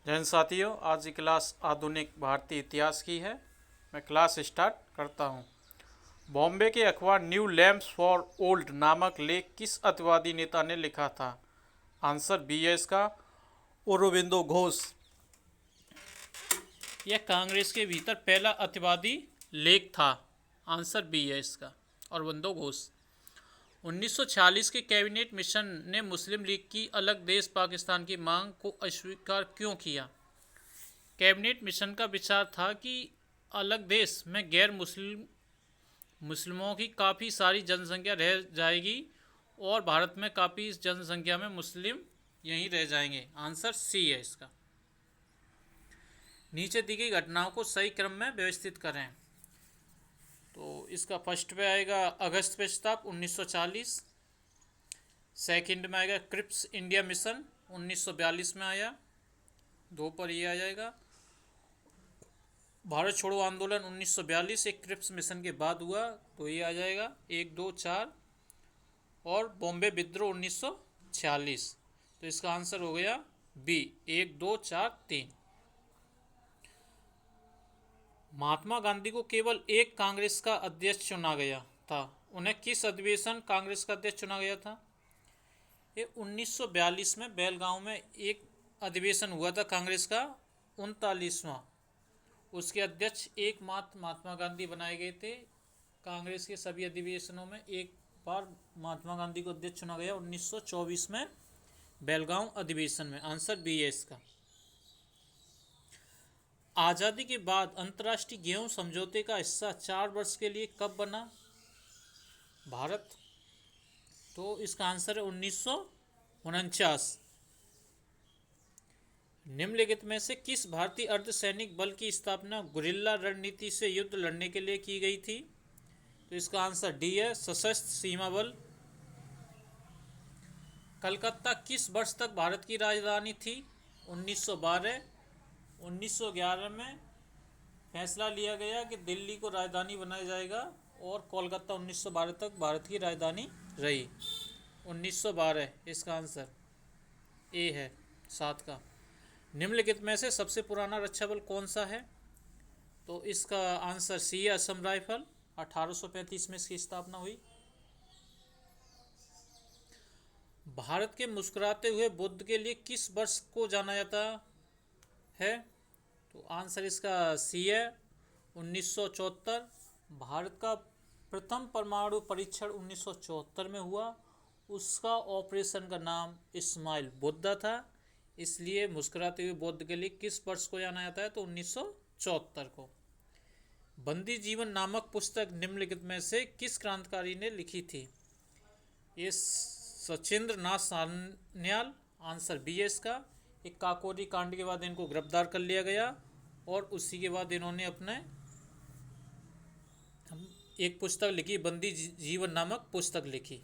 जैन साथियों, आज की क्लास आधुनिक भारतीय इतिहास की है। मैं क्लास स्टार्ट करता हूँ। बॉम्बे के अखबार न्यू लैम्प्स फॉर ओल्ड नामक लेख किस अतिवादी नेता ने लिखा था? आंसर बी है इसका, औरोबिंदो घोष। यह कांग्रेस के भीतर पहला अतिवादी लेख था। आंसर बी है इसका, औरोबिंदो घोष। 1946 के कैबिनेट मिशन ने मुस्लिम लीग की अलग देश पाकिस्तान की मांग को अस्वीकार क्यों किया? कैबिनेट मिशन का विचार था कि अलग देश में गैर मुस्लिमों की काफ़ी सारी जनसंख्या रह जाएगी और भारत में काफ़ी जनसंख्या में मुस्लिम यहीं रह जाएंगे। आंसर सी है इसका। नीचे दी गई घटनाओं को सही क्रम में व्यवस्थित करें। तो इसका फर्स्ट पे आएगा अगस्त प्रस्ताव 1940, सेकंड में आएगा क्रिप्स इंडिया मिशन 1942 में आया, 2 पर ये आ जाएगा। भारत छोड़ो आंदोलन 1942 एक क्रिप्स मिशन के बाद हुआ, तो ये आ जाएगा 1, 2, 4। और बॉम्बे विद्रोह 1946, तो इसका आंसर हो गया बी, 1, 2, 4, 3। महात्मा गांधी को केवल एक कांग्रेस का अध्यक्ष चुना गया था, उन्हें किस अधिवेशन कांग्रेस का अध्यक्ष चुना गया था? ये 1942 में बेलगांव में एक अधिवेशन हुआ था कांग्रेस का, 39वां। उसके अध्यक्ष एकमात्र महात्मा गांधी बनाए गए थे। कांग्रेस के सभी अधिवेशनों में एक बार महात्मा गांधी को अध्यक्ष चुना गया 1924 में बेलगांव अधिवेशन में। आंसर बी है इसका। आज़ादी के बाद अंतर्राष्ट्रीय गेहूं समझौते का हिस्सा 4 वर्ष के लिए कब बना भारत? तो इसका आंसर है 1949। निम्नलिखित में से किस भारतीय अर्धसैनिक बल की स्थापना गुरिल्ला रणनीति से युद्ध लड़ने के लिए की गई थी? तो इसका आंसर डी है, सशस्त्र सीमा बल। कलकत्ता किस वर्ष तक भारत की राजधानी थी? 1912। 1911 में फैसला लिया गया कि दिल्ली को राजधानी बनाया जाएगा और कोलकाता 1912 तक भारत की राजधानी रही। 1912 इसका आंसर ए है, 7 का। निम्नलिखित में से सबसे पुराना रक्षा बल कौन सा है? तो इसका आंसर सी है, असम राइफल। 1835 में इसकी स्थापना हुई। भारत के मुस्कुराते हुए बुद्ध के लिए किस वर्ष को जाना जाता है? तो आंसर इसका सी है, 1974। भारत का प्रथम परमाणु परीक्षण 1974 में हुआ। उसका ऑपरेशन का नाम इस्माइल बुद्धा था, इसलिए मुस्कुराते हुए बुद्ध के लिए किस वर्ष को जाना जाता है? तो 1974 को। बंदी जीवन नामक पुस्तक निम्नलिखित में से किस क्रांतिकारी ने लिखी थी? ये सचिंद्र नाथ सान्याल। आंसर बी है इसका। एक काकोरी कांड के बाद इनको गिरफ्तार कर लिया गया और उसी के बाद इन्होंने अपने एक पुस्तक लिखी, बंदी जीवन नामक पुस्तक लिखी।